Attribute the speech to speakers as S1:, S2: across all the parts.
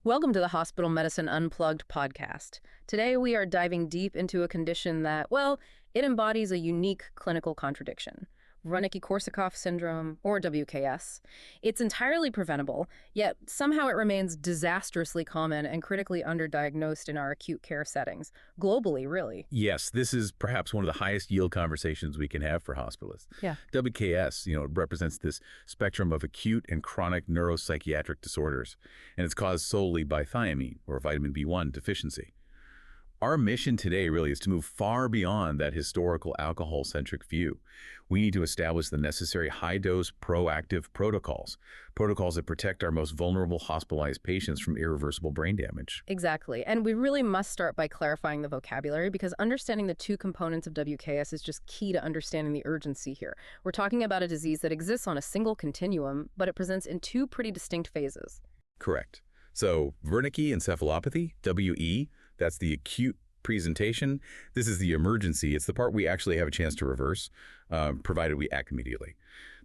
S1: Welcome to the Hospital Medicine Unplugged podcast. Today we are diving deep into a condition that, well, it embodies a unique clinical contradiction. Wernicke-Korsakoff syndrome, or WKS. It's entirely preventable, yet somehow it remains disastrously common and critically underdiagnosed in our acute care settings. Globally, really.
S2: Yes, this is perhaps one of the highest yield conversations we can have for hospitalists.
S1: Yeah.
S2: WKS, it represents this spectrum of acute and chronic neuropsychiatric disorders, and it's caused solely by thiamine, or vitamin B1 deficiency. Our mission today really is to move far beyond that historical alcohol-centric view. We need to establish the necessary high-dose proactive protocols that protect our most vulnerable hospitalized patients from irreversible brain damage.
S1: Exactly. And we really must start by clarifying the vocabulary because understanding the two components of WKS is just key to understanding the urgency here. We're talking about a disease that exists on a single continuum, but it presents in two pretty distinct phases.
S2: Correct. So Wernicke encephalopathy, WE, that's the acute presentation. This is the emergency. It's the part we actually have a chance to reverse, provided we act immediately.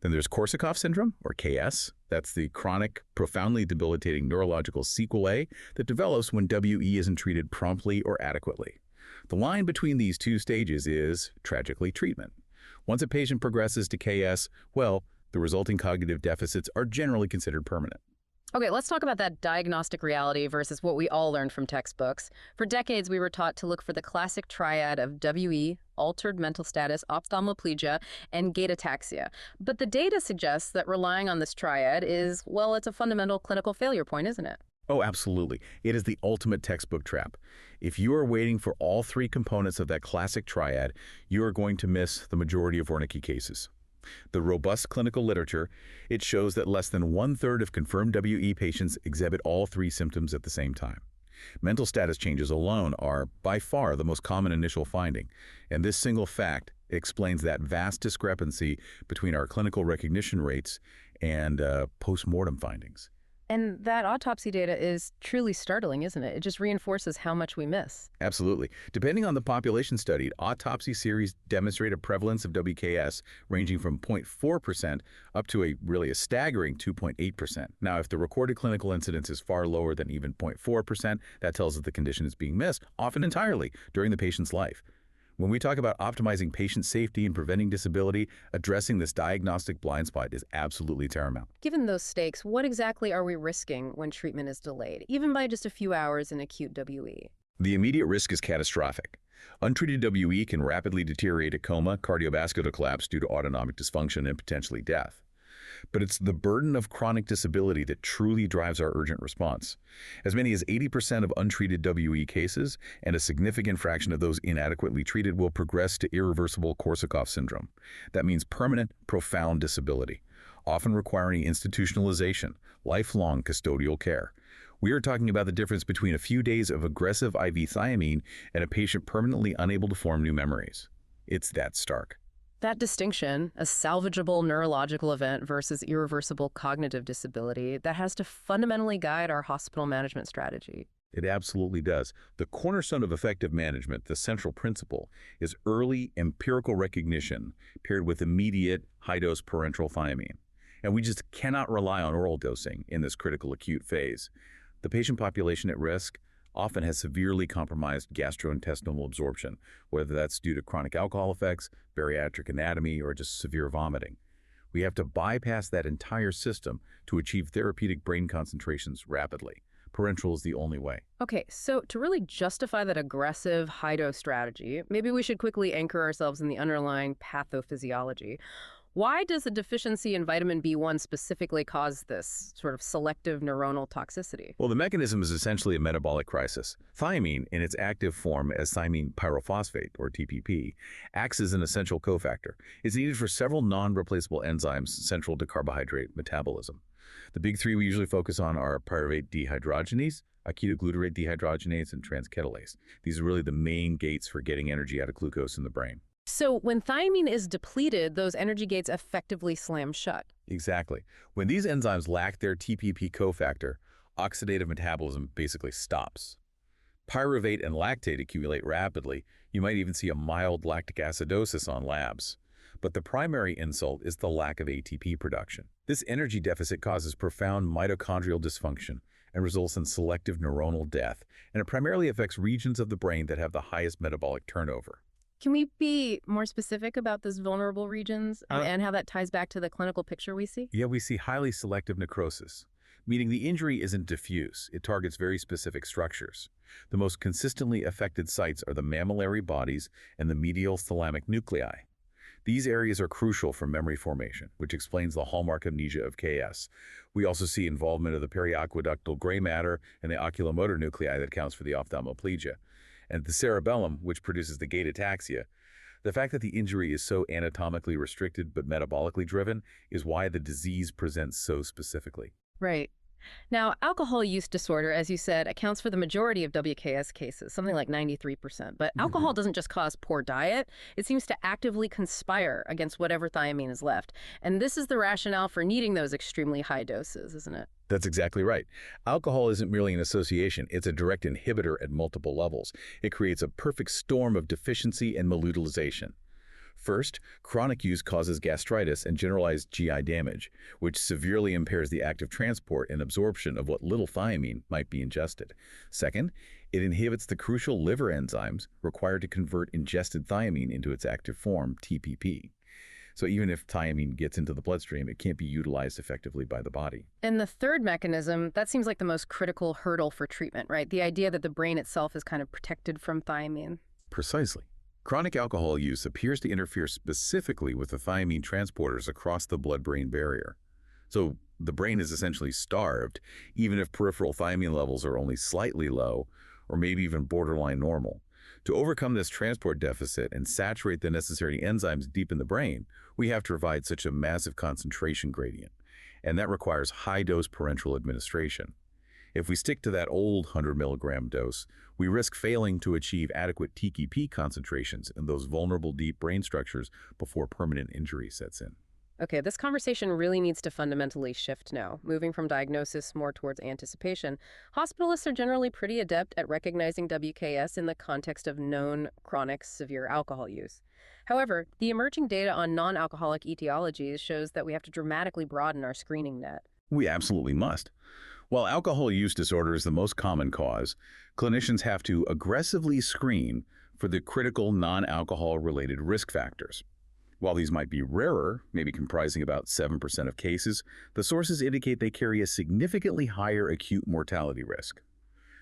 S2: Then there's Korsakoff syndrome, or KS. That's the chronic, profoundly debilitating neurological sequelae that develops when WE isn't treated promptly or adequately. The line between these two stages is, tragically, treatment. Once a patient progresses to KS, well, the resulting cognitive deficits are generally considered permanent.
S1: Okay, let's talk about that diagnostic reality versus what we all learned from textbooks. For decades, we were taught to look for the classic triad of WE, altered mental status, ophthalmoplegia, and gait ataxia. But the data suggests that relying on this triad is, well, it's a fundamental clinical failure point, isn't it?
S2: Oh, absolutely. It is the ultimate textbook trap. If you are waiting for all three components of that classic triad, you are going to miss the majority of Wernicke cases. The robust clinical literature, it shows that less than 1/3 of confirmed WE patients exhibit all three symptoms at the same time. Mental status changes alone are, by far, the most common initial finding, and this single fact explains that vast discrepancy between our clinical recognition rates and post-mortem findings.
S1: And that autopsy data is truly startling, isn't it? It just reinforces how much we miss.
S2: Absolutely. Depending on the population studied, autopsy series demonstrate a prevalence of WKS ranging from 0.4% up to a staggering 2.8%. Now, if the recorded clinical incidence is far lower than even 0.4%, that tells us the condition is being missed, often entirely, during the patient's life. When we talk about optimizing patient safety and preventing disability, addressing this diagnostic blind spot is absolutely paramount.
S1: Given those stakes, what exactly are we risking when treatment is delayed, even by just a few hours in acute WE?
S2: The immediate risk is catastrophic. Untreated WE can rapidly deteriorate to coma, cardiovascular collapse due to autonomic dysfunction, and potentially death. But it's the burden of chronic disability that truly drives our urgent response. As many as 80% of untreated WE cases and a significant fraction of those inadequately treated will progress to irreversible Korsakoff syndrome. That means permanent, profound disability, often requiring institutionalization, lifelong custodial care. We are talking about the difference between a few days of aggressive IV thiamine and a patient permanently unable to form new memories. It's that stark.
S1: That distinction, a salvageable neurological event versus irreversible cognitive disability, that has to fundamentally guide our hospital management strategy.
S2: It absolutely does. The cornerstone of effective management, the central principle, is early empirical recognition paired with immediate high-dose parenteral thiamine. And we just cannot rely on oral dosing in this critical acute phase. The patient population at risk often has severely compromised gastrointestinal absorption, whether that's due to chronic alcohol effects, bariatric anatomy, or just severe vomiting. We have to bypass that entire system to achieve therapeutic brain concentrations rapidly. Parenteral is the only way.
S1: Okay, so to really justify that aggressive high-dose strategy, maybe we should quickly anchor ourselves in the underlying pathophysiology. Why does a deficiency in vitamin B1 specifically cause this sort of selective neuronal toxicity?
S2: Well, the mechanism is essentially a metabolic crisis. Thiamine, in its active form as thiamine pyrophosphate, or TPP, acts as an essential cofactor. It's needed for several non-replaceable enzymes central to carbohydrate metabolism. The big three we usually focus on are pyruvate dehydrogenase, acetylglutarate dehydrogenase, and transketolase. These are really the main gates for getting energy out of glucose in the brain.
S1: So when thiamine is depleted, those energy gates effectively slam shut.
S2: Exactly. When these enzymes lack their TPP cofactor, oxidative metabolism basically stops. Pyruvate and lactate accumulate rapidly. You might even see a mild lactic acidosis on labs. But the primary insult is the lack of ATP production. This energy deficit causes profound mitochondrial dysfunction, and results in selective neuronal death, and it primarily affects regions of the brain that have the highest metabolic turnover.
S1: Can we be more specific about those vulnerable regions and how that ties back to the clinical picture we see?
S2: Yeah, we see highly selective necrosis, meaning the injury isn't diffuse. It targets very specific structures. The most consistently affected sites are the mammillary bodies and the medial thalamic nuclei. These areas are crucial for memory formation, which explains the hallmark amnesia of KS. We also see involvement of the periaqueductal gray matter and the oculomotor nuclei that counts for the ophthalmoplegia, and the cerebellum, which produces the gait ataxia. The fact that the injury is so anatomically restricted but metabolically driven is why the disease presents so specifically.
S1: Right. Now, alcohol use disorder, as you said, accounts for the majority of WKS cases, something like 93%. But alcohol doesn't just cause poor diet, it seems to actively conspire against whatever thiamine is left. And this is the rationale for needing those extremely high doses, isn't it?
S2: That's exactly right. Alcohol isn't merely an association, it's a direct inhibitor at multiple levels. It creates a perfect storm of deficiency and malutilization. First, chronic use causes gastritis and generalized GI damage, which severely impairs the active transport and absorption of what little thiamine might be ingested. Second, it inhibits the crucial liver enzymes required to convert ingested thiamine into its active form, TPP. So even if thiamine gets into the bloodstream, it can't be utilized effectively by the body.
S1: And the third mechanism, that seems like the most critical hurdle for treatment, right? The idea that the brain itself is kind of protected from thiamine.
S2: Precisely. Chronic alcohol use appears to interfere specifically with the thiamine transporters across the blood-brain barrier. So the brain is essentially starved, even if peripheral thiamine levels are only slightly low, or maybe even borderline normal. To overcome this transport deficit and saturate the necessary enzymes deep in the brain, we have to provide such a massive concentration gradient, and that requires high-dose parenteral administration. If we stick to that old 100 milligram dose, we risk failing to achieve adequate TPP concentrations in those vulnerable deep brain structures before permanent injury sets in.
S1: Okay, this conversation really needs to fundamentally shift now, moving from diagnosis more towards anticipation. Hospitalists are generally pretty adept at recognizing WKS in the context of known chronic severe alcohol use. However, the emerging data on non-alcoholic etiologies shows that we have to dramatically broaden our screening net.
S2: We absolutely must. While alcohol use disorder is the most common cause, clinicians have to aggressively screen for the critical non-alcohol-related risk factors. While these might be rarer, maybe comprising about 7% of cases, the sources indicate they carry a significantly higher acute mortality risk.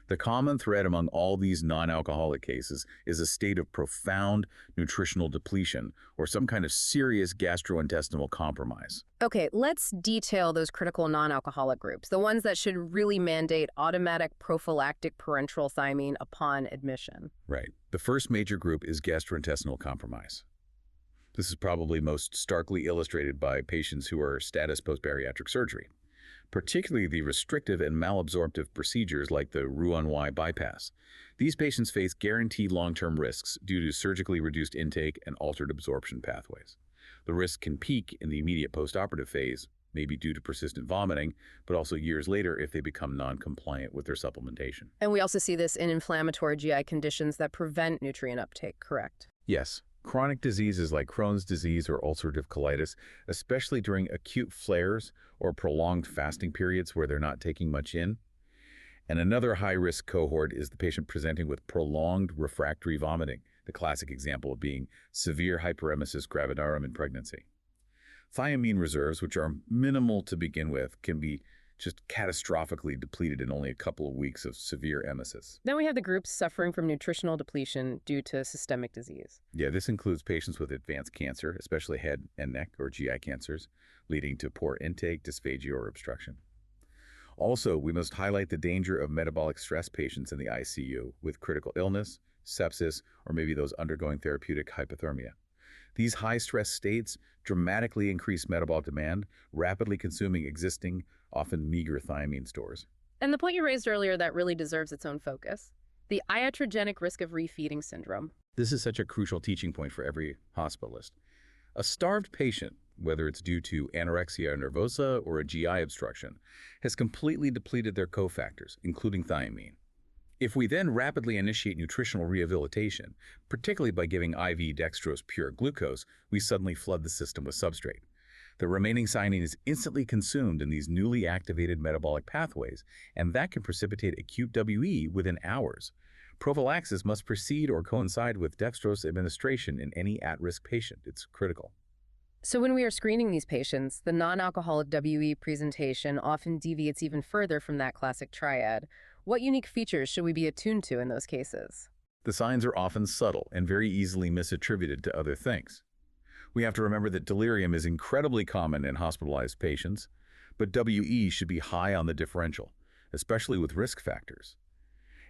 S2: The common thread among all these non-alcoholic cases is a state of profound nutritional depletion or some kind of serious gastrointestinal compromise.
S1: Okay, let's detail those critical non-alcoholic groups, the ones that should really mandate automatic prophylactic parenteral thiamine upon admission.
S2: Right. The first major group is gastrointestinal compromise. This is probably most starkly illustrated by patients who are status post-bariatric surgery, particularly the restrictive and malabsorptive procedures like the Roux-en-Y bypass. These patients face guaranteed long-term risks due to surgically reduced intake and altered absorption pathways. The risk can peak in the immediate postoperative phase, maybe due to persistent vomiting, but also years later if they become non-compliant with their supplementation.
S1: And we also see this in inflammatory GI conditions that prevent nutrient uptake, correct?
S2: Yes. Chronic diseases like Crohn's disease or ulcerative colitis, especially during acute flares or prolonged fasting periods where they're not taking much in. And another high-risk cohort is the patient presenting with prolonged refractory vomiting, the classic example of being severe hyperemesis gravidarum in pregnancy. Thiamine reserves, which are minimal to begin with, can be just catastrophically depleted in only a couple of weeks of severe emesis.
S1: Then we have the groups suffering from nutritional depletion due to systemic disease.
S2: Yeah, this includes patients with advanced cancer, especially head and neck or GI cancers, leading to poor intake, dysphagia, or obstruction. Also, we must highlight the danger of metabolic stress patients in the ICU with critical illness, sepsis, or maybe those undergoing therapeutic hypothermia. These high-stress states dramatically increase metabolic demand, rapidly consuming existing, often meager thiamine stores.
S1: And the point you raised earlier that really deserves its own focus, the iatrogenic risk of refeeding syndrome.
S2: This is such a crucial teaching point for every hospitalist. A starved patient, whether it's due to anorexia nervosa or a GI obstruction, has completely depleted their cofactors, including thiamine. If we then rapidly initiate nutritional rehabilitation, particularly by giving IV dextrose pure glucose, we suddenly flood the system with substrate. The remaining thiamine is instantly consumed in these newly activated metabolic pathways, and that can precipitate acute WE within hours. Prophylaxis must precede or coincide with dextrose administration in any at-risk patient. It's critical.
S1: So when we are screening these patients, the non-alcoholic WE presentation often deviates even further from that classic triad. What unique features should we be attuned to in those cases?
S2: The signs are often subtle and very easily misattributed to other things. We have to remember that delirium is incredibly common in hospitalized patients, but WE should be high on the differential, especially with risk factors.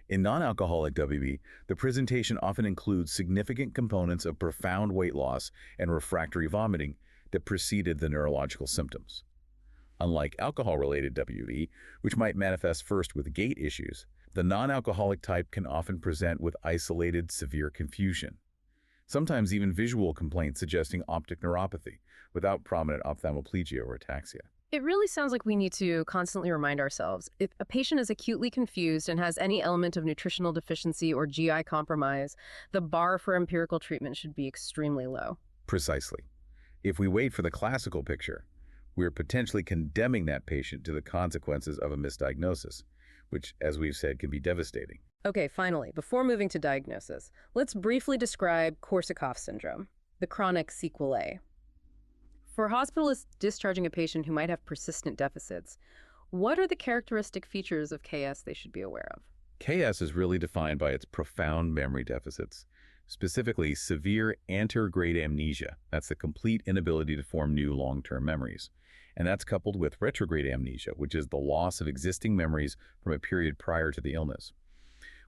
S2: In non-alcoholic WE, the presentation often includes significant components of profound weight loss and refractory vomiting that preceded the neurological symptoms. Unlike alcohol-related WE, which might manifest first with gait issues, the non-alcoholic type can often present with isolated, severe confusion. Sometimes even visual complaints suggesting optic neuropathy, without prominent ophthalmoplegia or ataxia.
S1: It really sounds like we need to constantly remind ourselves, if a patient is acutely confused and has any element of nutritional deficiency or GI compromise, the bar for empirical treatment should be extremely low.
S2: Precisely. If we wait for the classical picture, we're potentially condemning that patient to the consequences of a misdiagnosis, which, as we've said, can be devastating.
S1: Okay, finally, before moving to diagnosis, let's briefly describe Korsakoff syndrome, the chronic sequelae. For hospitalists discharging a patient who might have persistent deficits, what are the characteristic features of KS they should be aware of?
S2: KS is really defined by its profound memory deficits, specifically severe anterograde amnesia. That's the complete inability to form new long-term memories. And that's coupled with retrograde amnesia, which is the loss of existing memories from a period prior to the illness.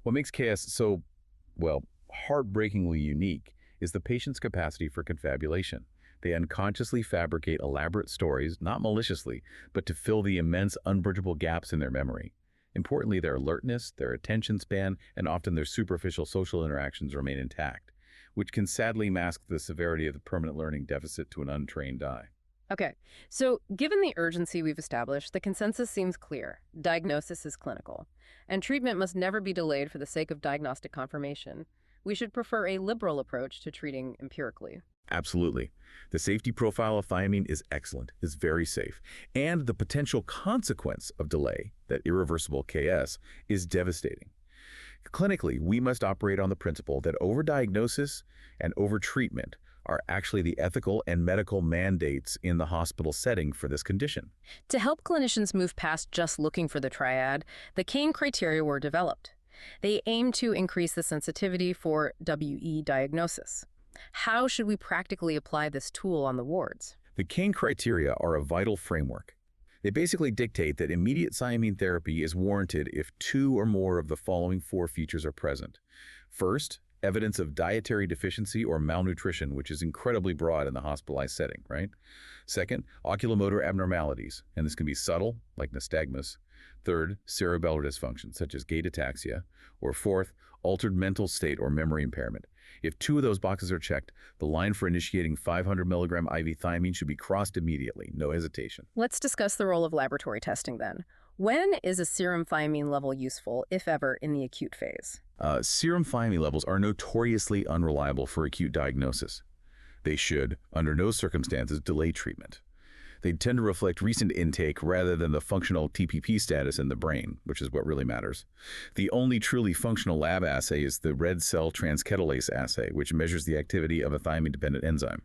S2: What makes KS so, heartbreakingly unique is the patient's capacity for confabulation. They unconsciously fabricate elaborate stories, not maliciously, but to fill the immense, unbridgeable gaps in their memory. Importantly, their alertness, their attention span, and often their superficial social interactions remain intact, which can sadly mask the severity of the permanent learning deficit to an untrained eye.
S1: Okay, so given the urgency we've established, the consensus seems clear. Diagnosis is clinical, and treatment must never be delayed for the sake of diagnostic confirmation. We should prefer a liberal approach to treating empirically.
S2: Absolutely. The safety profile of thiamine is excellent, is very safe, and the potential consequence of delay, that irreversible KS, is devastating. Clinically, we must operate on the principle that overdiagnosis and overtreatment are actually the ethical and medical mandates in the hospital setting for this condition.
S1: To help clinicians move past just looking for the triad, the Caine criteria were developed. They aim to increase the sensitivity for WE diagnosis. How should we practically apply this tool on the wards?
S2: The Caine criteria are a vital framework. They basically dictate that immediate thiamine therapy is warranted if 2 or more of the following 4 features are present. First, evidence of dietary deficiency or malnutrition, which is incredibly broad in the hospitalized setting, right? Second, oculomotor abnormalities, and this can be subtle, like nystagmus. Third, cerebellar dysfunction, such as gait ataxia. Or fourth, altered mental state or memory impairment. If 2 of those boxes are checked, the line for initiating 500 milligram IV thiamine should be crossed immediately, no hesitation.
S1: Let's discuss the role of laboratory testing then. When is a serum thiamine level useful, if ever, in the acute phase?
S2: Serum thiamine levels are notoriously unreliable for acute diagnosis. They should, under no circumstances, delay treatment. They tend to reflect recent intake rather than the functional TPP status in the brain, which is what really matters. The only truly functional lab assay is the red cell transcatolase assay, which measures the activity of a thiamine-dependent enzyme.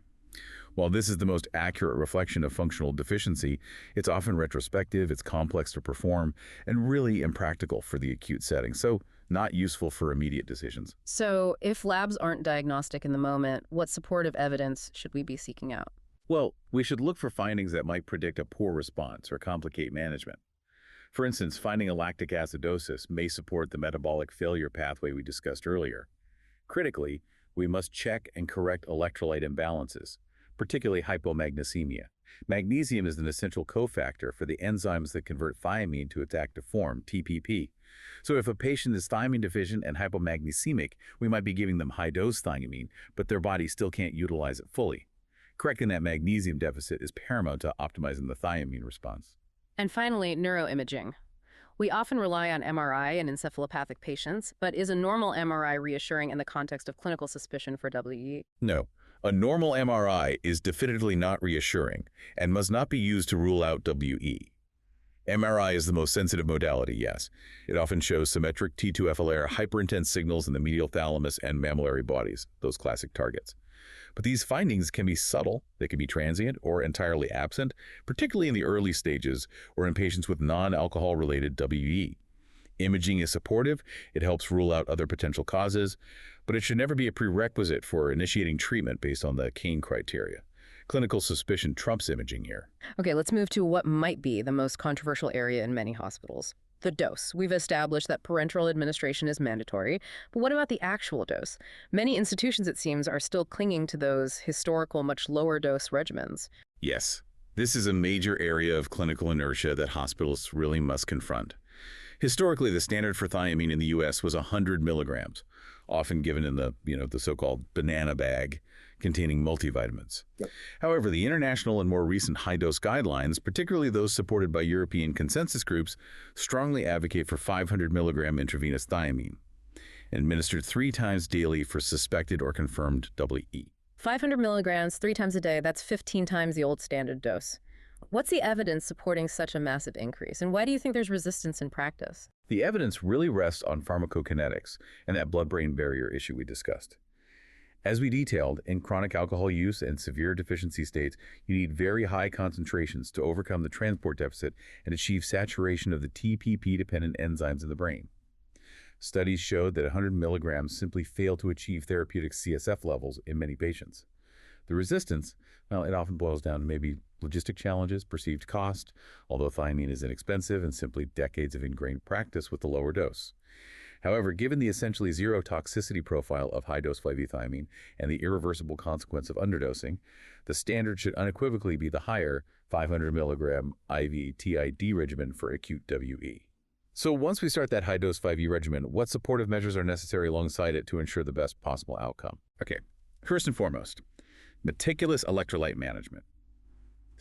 S2: While this is the most accurate reflection of functional deficiency, it's often retrospective, it's complex to perform, and really impractical for the acute setting, so not useful for immediate decisions.
S1: So if labs aren't diagnostic in the moment, what supportive evidence should we be seeking out?
S2: Well, we should look for findings that might predict a poor response or complicate management. For instance, finding a lactic acidosis may support the metabolic failure pathway we discussed earlier. Critically, we must check and correct electrolyte imbalances, particularly hypomagnesemia. Magnesium is an essential cofactor for the enzymes that convert thiamine to its active form, TPP. So if a patient is thiamine deficient and hypomagnesemic, we might be giving them high-dose thiamine, but their body still can't utilize it fully. Correcting that magnesium deficit is paramount to optimizing the thiamine response.
S1: And finally, neuroimaging. We often rely on MRI in encephalopathic patients, but is a normal MRI reassuring in the context of clinical suspicion for WE?
S2: No, A normal MRI is definitively not reassuring and must not be used to rule out WE. MRI is the most sensitive modality, yes. It often shows symmetric T2-FLR hyperintense signals in the medial thalamus and mammillary bodies, those classic targets. But these findings can be subtle, they can be transient or entirely absent, particularly in the early stages or in patients with non-alcohol-related WE. Imaging is supportive, it helps rule out other potential causes, but it should never be a prerequisite for initiating treatment based on the Caine criteria. Clinical suspicion trumps imaging here.
S1: Okay, let's move to what might be the most controversial area in many hospitals. The dose. We've established that parenteral administration is mandatory, but what about the actual dose? Many institutions, it seems, are still clinging to those historical, much lower dose regimens.
S2: Yes, this is a major area of clinical inertia that hospitals really must confront. Historically, the standard for thiamine in the U.S. was 100 milligrams, often given in the so-called banana bag containing multivitamins. Yep. However, the international and more recent high-dose guidelines, particularly those supported by European consensus groups, strongly advocate for 500 milligram intravenous thiamine, administered 3 times daily for suspected or confirmed WE.
S1: 500 milligrams 3 times a day, that's 15 times the old standard dose. What's the evidence supporting such a massive increase, and why do you think there's resistance in practice?
S2: The evidence really rests on pharmacokinetics and that blood-brain barrier issue we discussed. As we detailed, in chronic alcohol use and severe deficiency states, you need very high concentrations to overcome the transport deficit and achieve saturation of the TPP-dependent enzymes in the brain. Studies showed that 100 milligrams simply fail to achieve therapeutic CSF levels in many patients. The resistance, well, it often boils down to maybe logistic challenges, perceived cost, although thiamine is inexpensive, and simply decades of ingrained practice with the lower dose. However, given the essentially zero toxicity profile of high-dose fluviathiamine and the irreversible consequence of underdosing, the standard should unequivocally be the higher 500 milligram IV TID regimen for acute WE. So once we start that high-dose 5E regimen, what supportive measures are necessary alongside it to ensure the best possible outcome? Okay, first and foremost, meticulous electrolyte management.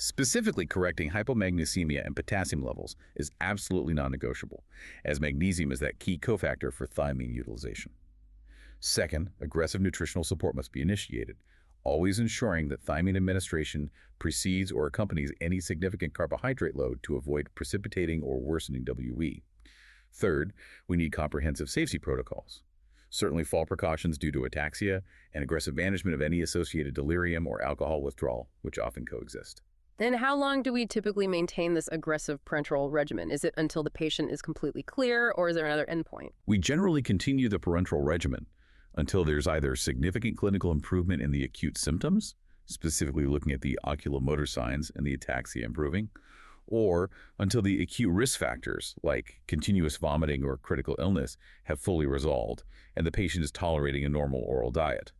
S2: Specifically correcting hypomagnesemia and potassium levels is absolutely non-negotiable, as magnesium is that key cofactor for thiamine utilization. Second, aggressive nutritional support must be initiated, always ensuring that thiamine administration precedes or accompanies any significant carbohydrate load to avoid precipitating or worsening WE. Third, we need comprehensive safety protocols. Certainly fall precautions due to ataxia and aggressive management of any associated delirium or alcohol withdrawal, which often coexist.
S1: And how long do we typically maintain this aggressive parenteral regimen? Is it until the patient is completely clear, or is there another endpoint?
S2: We generally continue the parenteral regimen until there's either significant clinical improvement in the acute symptoms, specifically looking at the oculomotor signs and the ataxia improving, or until the acute risk factors like continuous vomiting or critical illness have fully resolved and the patient is tolerating a normal oral diet.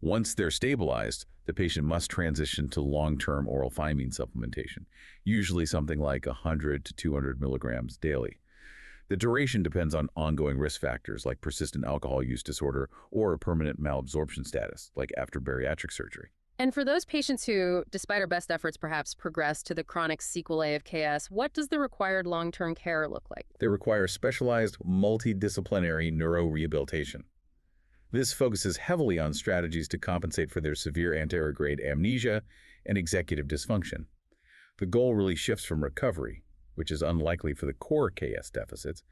S2: Once they're stabilized, the patient must transition to long-term oral thiamine supplementation, usually something like 100 to 200 milligrams daily. The duration depends on ongoing risk factors like persistent alcohol use disorder or a permanent malabsorption status, like after bariatric surgery.
S1: And for those patients who, despite our best efforts, perhaps progress to the chronic sequelae of KS, what does the required long-term care look like?
S2: They require specialized, multidisciplinary neurorehabilitation. This focuses heavily on strategies to compensate for their severe anterograde amnesia and executive dysfunction. The goal really shifts from recovery, which is unlikely for the core KS deficits,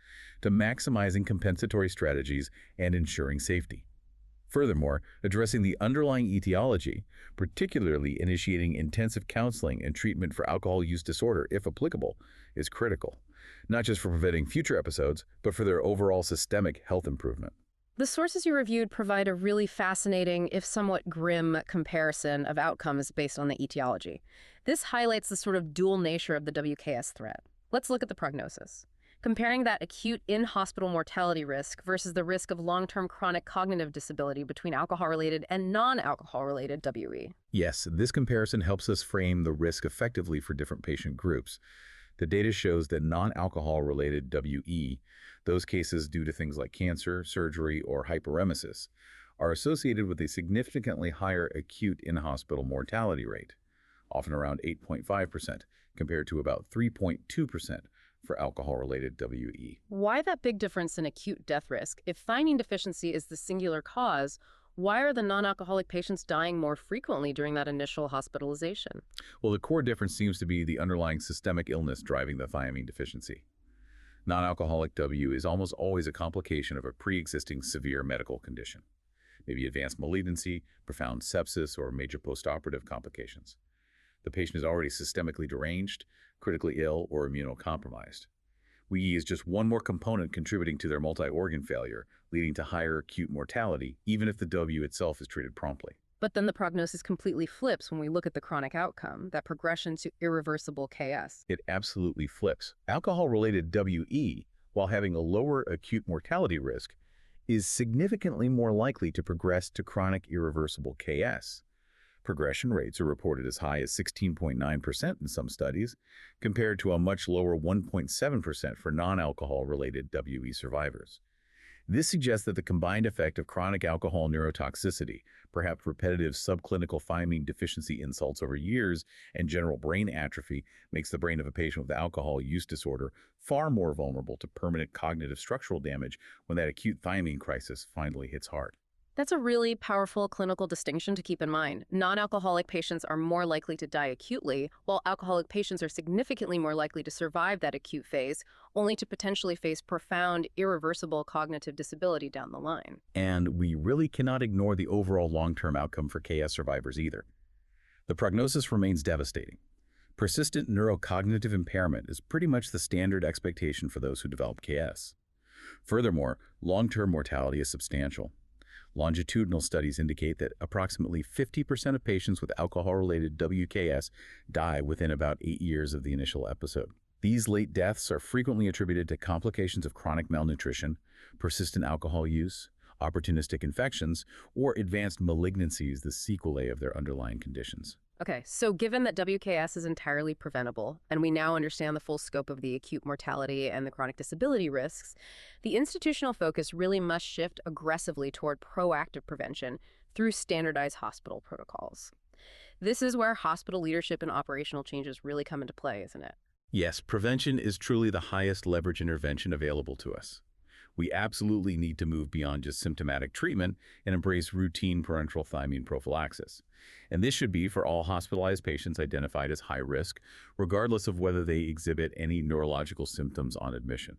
S2: to maximizing compensatory strategies and ensuring safety. Furthermore, addressing the underlying etiology, particularly initiating intensive counseling and treatment for alcohol use disorder, if applicable, is critical, not just for preventing future episodes, but for their overall systemic health improvement.
S1: The sources you reviewed provide a really fascinating, if somewhat grim, comparison of outcomes based on the etiology. This highlights the sort of dual nature of the WKS threat. Let's look at the prognosis. Comparing that acute in-hospital mortality risk versus the risk of long-term chronic cognitive disability between alcohol-related and non-alcohol-related WE.
S2: Yes, this comparison helps us frame the risk effectively for different patient groups. The data shows that non-alcohol-related WE, those cases due to things like cancer, surgery, or hyperemesis, are associated with a significantly higher acute in-hospital mortality rate, often around 8.5%, compared to about 3.2% for alcohol-related WE.
S1: Why that big difference in acute death risk? If thiamine deficiency is the singular cause, Why are the non-alcoholic patients dying more frequently during that initial hospitalization?
S2: Well, the core difference seems to be the underlying systemic illness driving the thiamine deficiency. Non-alcoholic W is almost always a complication of a pre-existing severe medical condition, maybe advanced malignancy, profound sepsis, or major postoperative complications. The patient is already systemically deranged, critically ill, or immunocompromised. WE is just one more component contributing to their multi-organ failure, leading to higher acute mortality, even if the W itself is treated promptly.
S1: But then the prognosis completely flips when we look at the chronic outcome, that progression to irreversible KS.
S2: It absolutely flips. Alcohol-related WE, while having a lower acute mortality risk, is significantly more likely to progress to chronic irreversible KS. Progression rates are reported as high as 16.9% in some studies, compared to a much lower 1.7% for non-alcohol-related WE survivors. This suggests that the combined effect of chronic alcohol neurotoxicity, perhaps repetitive subclinical thiamine deficiency insults over years, and general brain atrophy makes the brain of a patient with alcohol use disorder far more vulnerable to permanent cognitive structural damage when that acute thiamine crisis finally hits hard.
S1: That's a really powerful clinical distinction to keep in mind. Non-alcoholic patients are more likely to die acutely, while alcoholic patients are significantly more likely to survive that acute phase, only to potentially face profound, irreversible cognitive disability down the line.
S2: And we really cannot ignore the overall long-term outcome for KS survivors either. The prognosis remains devastating. Persistent neurocognitive impairment is pretty much the standard expectation for those who develop KS. Furthermore, long-term mortality is substantial. Longitudinal studies indicate that approximately 50% of patients with alcohol-related WKS die within about 8 years of the initial episode. These late deaths are frequently attributed to complications of chronic malnutrition, persistent alcohol use, opportunistic infections, or advanced malignancies, the sequelae of their underlying conditions.
S1: Okay, so given that WKS is entirely preventable, and we now understand the full scope of the acute mortality and the chronic disability risks, the institutional focus really must shift aggressively toward proactive prevention through standardized hospital protocols. This is where hospital leadership and operational changes really come into play, isn't it?
S2: Yes, prevention is truly the highest leverage intervention available to us. We absolutely need to move beyond just symptomatic treatment and embrace routine parenteral thiamine prophylaxis. And this should be for all hospitalized patients identified as high risk, regardless of whether they exhibit any neurological symptoms on admission.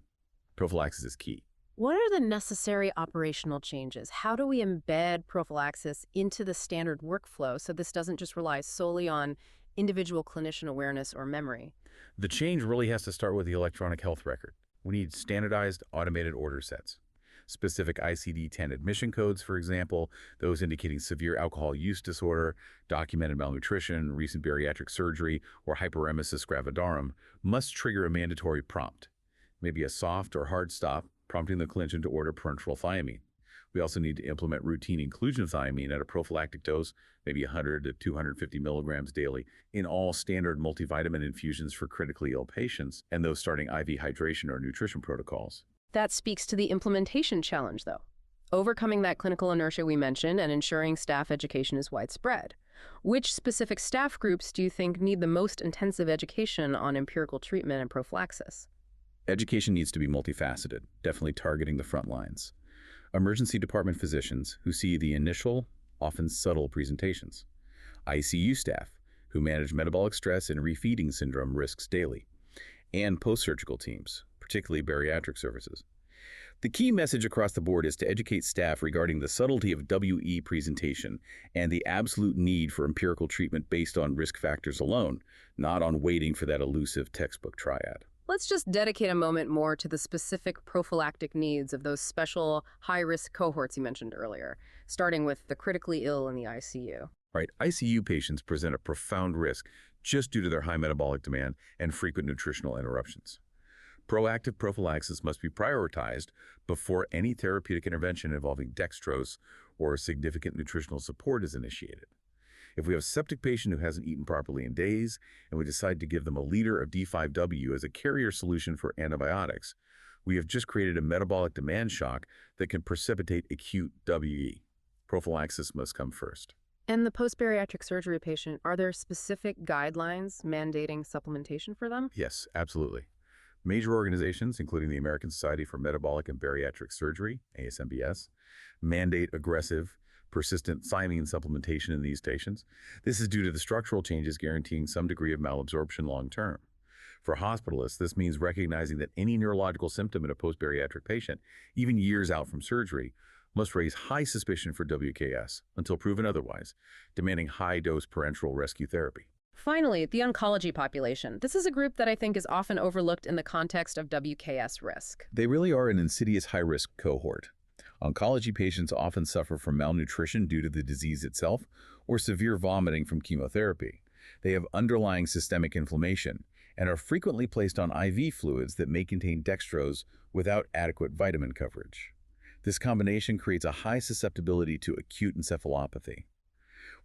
S2: Prophylaxis is key.
S1: What are the necessary operational changes? How do we embed prophylaxis into the standard workflow so this doesn't just rely solely on individual clinician awareness or memory?
S2: The change really has to start with the electronic health record. We need standardized automated order sets. Specific ICD-10 admission codes, for example, those indicating severe alcohol use disorder, documented malnutrition, recent bariatric surgery, or hyperemesis gravidarum, must trigger a mandatory prompt, maybe a soft or hard stop, prompting the clinician to order parenteral thiamine. We also need to implement routine inclusion of thiamine at a prophylactic dose, maybe 100 to 250 milligrams daily, in all standard multivitamin infusions for critically ill patients and those starting IV hydration or nutrition protocols.
S1: That speaks to the implementation challenge, though. Overcoming that clinical inertia we mentioned and ensuring staff education is widespread. Which specific staff groups do you think need the most intensive education on empirical treatment and prophylaxis?
S2: Education needs to be multifaceted, definitely targeting the front lines. Emergency department physicians who see the initial, often subtle presentations. ICU staff who manage metabolic stress and refeeding syndrome risks daily. And post-surgical teams, particularly bariatric services. The key message across the board is to educate staff regarding the subtlety of WE presentation and the absolute need for empirical treatment based on risk factors alone, not on waiting for that elusive textbook triad.
S1: Let's just dedicate a moment more to the specific prophylactic needs of those special high-risk cohorts you mentioned earlier, starting with the critically ill in the ICU.
S2: Right, ICU patients present a profound risk just due to their high metabolic demand and frequent nutritional interruptions. Proactive prophylaxis must be prioritized before any therapeutic intervention involving dextrose or significant nutritional support is initiated. If we have a septic patient who hasn't eaten properly in days, and we decide to give them a liter of D5W as a carrier solution for antibiotics, we have just created a metabolic demand shock that can precipitate acute WE. Prophylaxis must come first.
S1: And the post-bariatric surgery patient, are there specific guidelines mandating supplementation for them?
S2: Yes, absolutely. Major organizations, including the American Society for Metabolic and Bariatric Surgery, ASMBS, mandate aggressive persistent thiamine supplementation in these patients. This is due to the structural changes guaranteeing some degree of malabsorption long term. For hospitalists, this means recognizing that any neurological symptom in a post-bariatric patient, even years out from surgery, must raise high suspicion for WKS until proven otherwise, demanding high-dose parenteral rescue therapy.
S1: Finally, the oncology population. This is a group that I think is often overlooked in the context of WKS risk.
S2: They really are an insidious high-risk cohort. Oncology patients often suffer from malnutrition due to the disease itself or severe vomiting from chemotherapy. They have underlying systemic inflammation and are frequently placed on IV fluids that may contain dextrose without adequate vitamin coverage. This combination creates a high susceptibility to acute encephalopathy.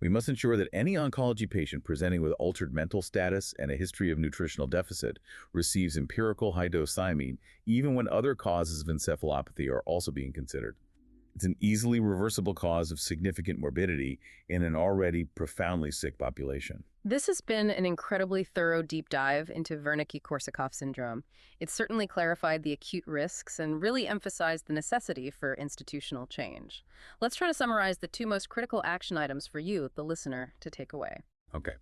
S2: We must ensure that any oncology patient presenting with altered mental status and a history of nutritional deficit receives empirical high-dose thiamine, even when other causes of encephalopathy are also being considered. It's an easily reversible cause of significant morbidity in an already profoundly sick population.
S1: This has been an incredibly thorough deep dive into Wernicke-Korsakoff syndrome. It's certainly clarified the acute risks and really emphasized the necessity for institutional change. Let's try to summarize the two most critical action items for you, the listener, to take away.
S2: Okay.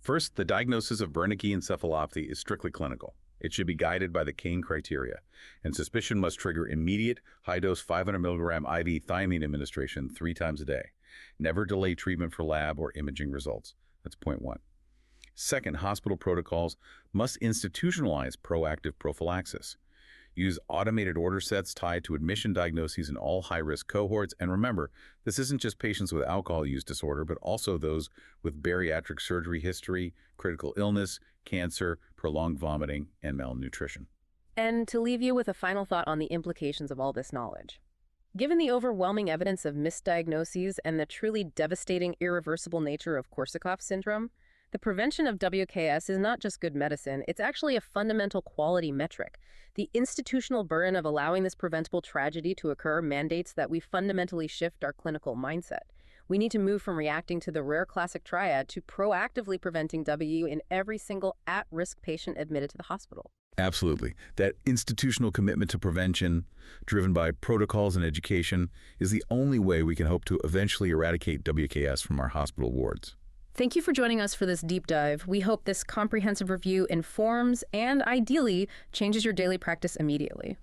S2: First, the diagnosis of Wernicke encephalopathy is strictly clinical. It should be guided by the Caine criteria, and suspicion must trigger immediate, high-dose 500 milligram IV thiamine administration 3 times a day. Never delay treatment for lab or imaging results. That's point 1. Second, hospital protocols must institutionalize proactive prophylaxis. Use automated order sets tied to admission diagnoses in all high-risk cohorts. And remember, this isn't just patients with alcohol use disorder, but also those with bariatric surgery history, critical illness, cancer, prolonged vomiting, and malnutrition.
S1: And to leave you with a final thought on the implications of all this knowledge. Given the overwhelming evidence of misdiagnoses and the truly devastating irreversible nature of Korsakoff syndrome, the prevention of WKS is not just good medicine, it's actually a fundamental quality metric. The institutional burden of allowing this preventable tragedy to occur mandates that we fundamentally shift our clinical mindset. We need to move from reacting to the rare classic triad to proactively preventing WU in every single at-risk patient admitted to the hospital.
S2: Absolutely. That institutional commitment to prevention, driven by protocols and education, is the only way we can hope to eventually eradicate WKS from our hospital wards.
S1: Thank you for joining us for this deep dive. We hope this comprehensive review informs and, ideally, changes your daily practice immediately.